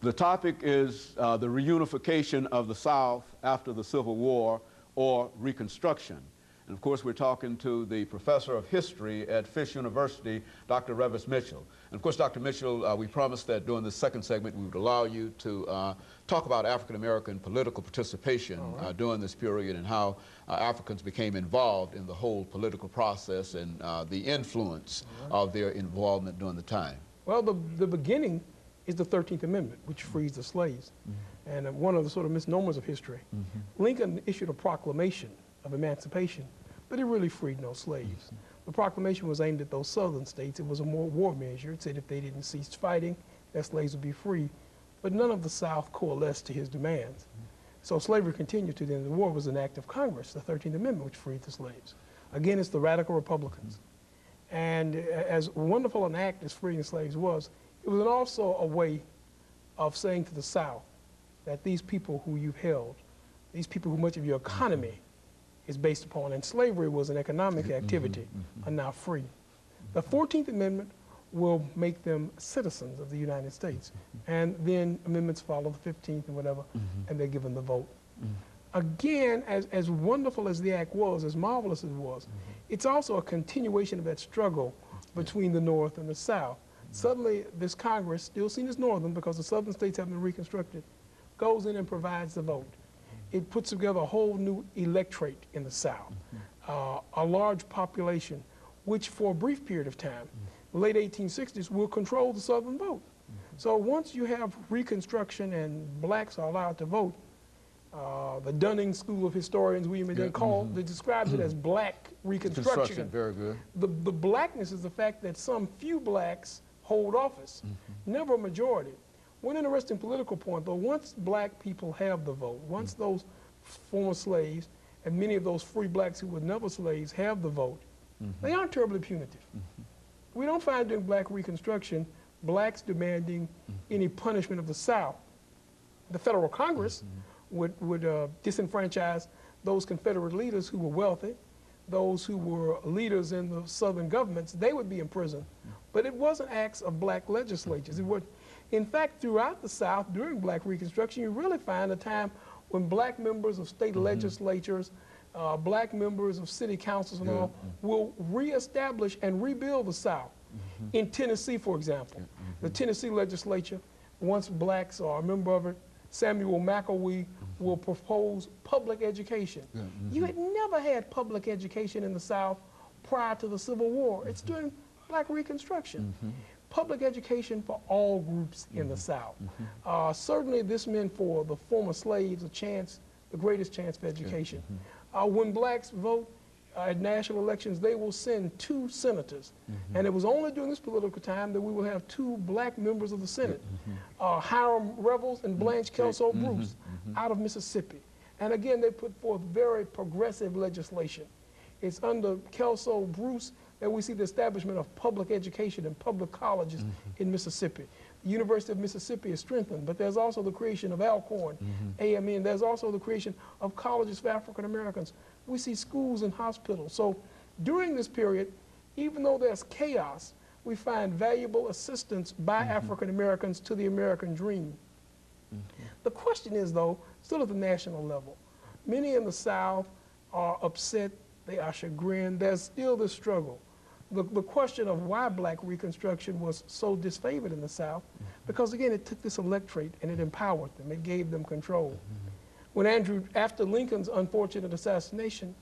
The topic is the reunification of the South after the Civil War, or Reconstruction. And of course, we're talking to the professor of history at Fisk University, Dr. RMitchell. And of course, Dr. Mitchell, we promised that during the second segment we would allow you to talk about African-American political participation during this period and how Africans became involved in the whole political process and the influence of their involvement during the time. Well, the beginning is the 13th Amendment, which frees the slaves. And one of the sort of misnomers of history, Lincoln issued a proclamation of emancipation, but it really freed no slaves. The proclamation was aimed at those southern states. It was a more war measure. It said if they didn't cease fighting, their slaves would be free. But none of the South coalesced to his demands. So slavery continued to the end of the war. It was an act of Congress, the 13th Amendment, which freed the slaves. Again, it's the radical Republicans. And as wonderful an act as freeing the slaves was, it was also a way of saying to the South that these people who you've held, these people who much of your economy is based upon, and slavery was an economic activity, are now free. The 14th Amendment will make them citizens of the United States. And then amendments follow, the 15th and whatever, and they're given the vote. Again, as wonderful as the act was, as marvelous as it was, it's also a continuation of that struggle between the North and the South. Suddenly, this Congress, still seen as Northern because the Southern states have been reconstructed, goes in and provides the vote. It puts together a whole new electorate in the South, a large population, which for a brief period of time, the late 1860s, will control the Southern vote. So once you have Reconstruction and blacks are allowed to vote, the Dunning School of Historians, we even describes it as black Reconstruction. Very good. The blackness is the fact that some few blacks hold office, never a majority. One interesting political point, though, once black people have the vote, once those former slaves and many of those free blacks who were never slaves have the vote, they aren't terribly punitive. We don't find during black Reconstruction blacks demanding any punishment of the South. The federal Congress would disenfranchise those Confederate leaders who were wealthy, those who were leaders in the Southern governments. They would be in prison. But it wasn't acts of black legislatures. It would, in fact, throughout the South, during black Reconstruction, you really find a time when black members of state legislatures, black members of city councils and all, will reestablish and rebuild the South. In Tennessee, for example, the Tennessee legislature, once blacks are a member of it, Samuel McElwee will propose public education. You had never had public education in the South prior to the Civil War. It's during black Reconstruction. Public education for all groups in the South. Certainly this meant for the former slaves a chance, the greatest chance for education. When blacks vote at national elections, they will send 2 senators. And it was only during this political time that we will have 2 black members of the Senate, Hiram Revels and Blanche Kelso Bruce, out of Mississippi. And again, they put forth very progressive legislation. It's under Kelso Bruce that we see the establishment of public education and public colleges in Mississippi. The University of Mississippi is strengthened, but there's also the creation of Alcorn, AMN. There's also the creation of colleges for African Americans. We see schools and hospitals. So during this period, even though there's chaos, we find valuable assistance by African Americans to the American dream. The question is, though, still at the national level. Many in the South are upset, they are chagrined. There's still this struggle. The question of why black Reconstruction was so disfavored in the South, because again, it took this electorate and it empowered them, it gave them control. When after Lincoln's unfortunate assassination,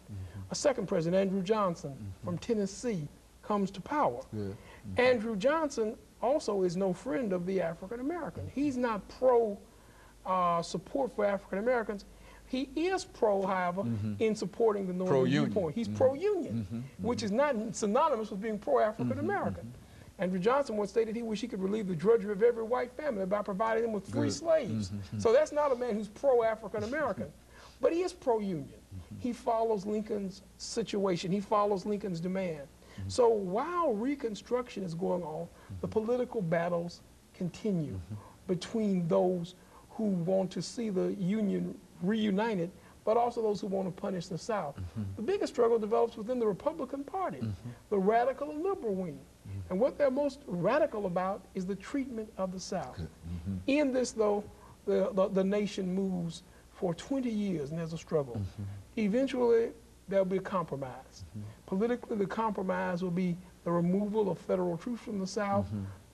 a second president, Andrew Johnson from Tennessee, comes to power. Andrew Johnson also is no friend of the African American. He's not pro support for African Americans. He is pro, however, in supporting the Northern viewpoint. He's pro-union, which is not synonymous with being pro-African American. Andrew Johnson once stated he wished he could relieve the drudgery of every white family by providing them with free slaves. So that's not a man who's pro-African American, but he is pro-union. He follows Lincoln's situation. He follows Lincoln's demand. So while Reconstruction is going on, the political battles continue between those who want to see the Union reunited, but also those who want to punish the South. The biggest struggle develops within the Republican Party, the radical and liberal wing. And what they're most radical about is the treatment of the South. In this, though, the nation moves for 20 years, and there's a struggle. Eventually, there'll be a compromise. Politically, the compromise will be the removal of federal troops from the South.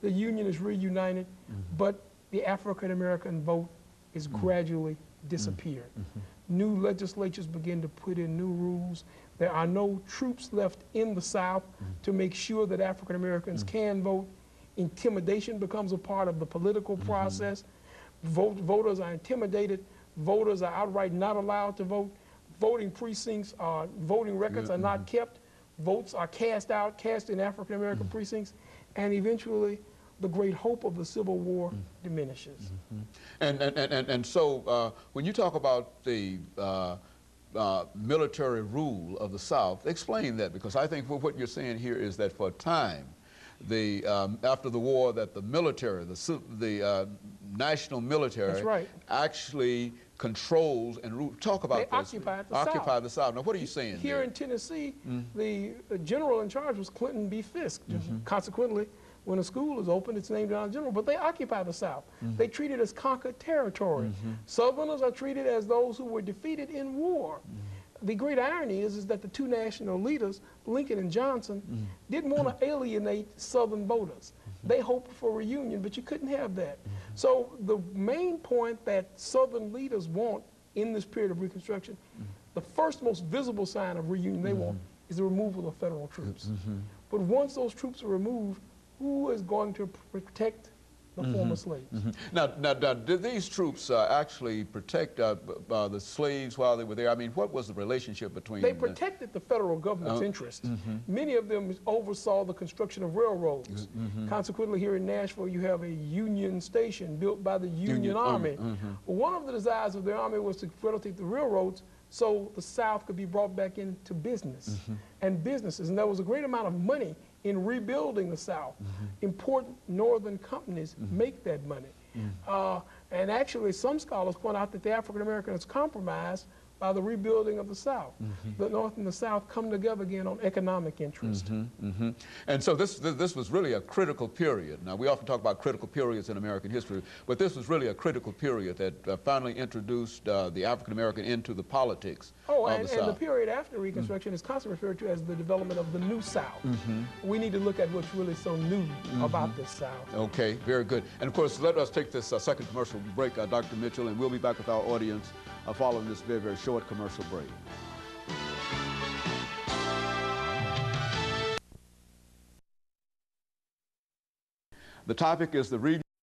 The Union is reunited, but the African-American vote is gradually disappearing. New legislatures begin to put in new rules. There are no troops left in the South to make sure that African-Americans can vote. Intimidation becomes a part of the political process. Voters are intimidated. Voters are outright not allowed to vote. Voting precincts, voting records are not kept. Votes are cast in African-American precincts, and eventually the great hope of the Civil War diminishes. And so when you talk about the military rule of the South, explain that, because I think what you're saying here is that for a time, after the war, that the military, the national military, that's right, actually controls and rule. Talk about they this. Occupied the South. Now, what are you saying here there? in Tennessee, the general in charge was Clinton B. Fisk. Consequently, when a school is open, it's named after a general. But they occupy the South. They treat it as conquered territory. Southerners are treated as those who were defeated in war. The great irony is that the two national leaders, Lincoln and Johnson, didn't want to alienate Southern voters. They hoped for reunion, but you couldn't have that. So the main point that Southern leaders want in this period of Reconstruction, the first most visible sign of reunion they want is the removal of federal troops. But once those troops are removed, who is going to protect the former slaves? Now, did these troops actually protect the slaves while they were there? I mean, what was the relationship between them? They protected the federal government's interest. Many of them oversaw the construction of railroads. Consequently, here in Nashville, you have a Union station built by the Union Army. One of the desires of the Army was to facilitate the railroads so the South could be brought back into business and businesses. And there was a great amount of money in rebuilding the South. Important northern companies make that money. And actually, some scholars point out that the African Americans compromised by the rebuilding of the South. The North and the South come together again on economic interest. And so this was really a critical period. Now, we often talk about critical periods in American history, but this was really a critical period that finally introduced the African American into the politics of the South. And the period after Reconstruction is constantly referred to as the development of the New South. We need to look at what's really so new about this South. Okay, very good. And of course, let us take this second commercial break, Dr. Mitchell, and we'll be back with our audience following this very, very short commercial break. The topic is the